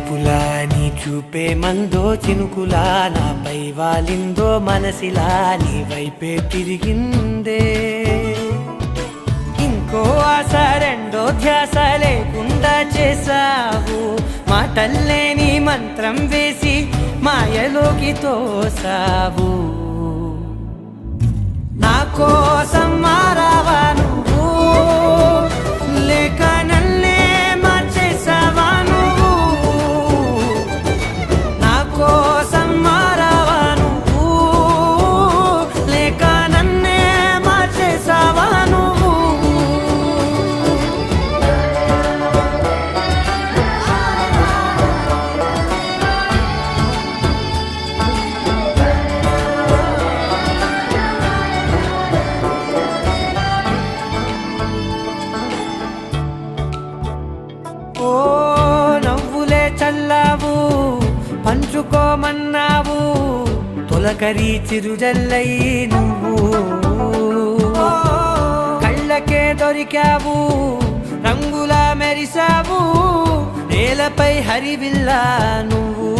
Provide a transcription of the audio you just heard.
చూపులా నీ చూపే మందో చినుకులా నాపై వాలిందో మనసిలా నీ వైపే తిరిగిందే ఇంకో ఆశ రెండో ధ్యాస లేకుండా చేసావు మాటల్లే నీ మంత్రం వేసి మాయలోకి తోసావు నా కోసం మారావా నువ్వు లేక నన్నే మార్చేసావా నువ్వు నా కోసం మారావా నువ్వు లేక నన్నే మార్చేసావా నువ్వు ఓ నవ్వులే చల్లావు పంచుకోమన్నావు తొలకరి చిరుజల్లై నువ్వు కళ్ళకే దొరికావు రంగులా మెరిసావు నేలపై హరివిల్లా నువ్వు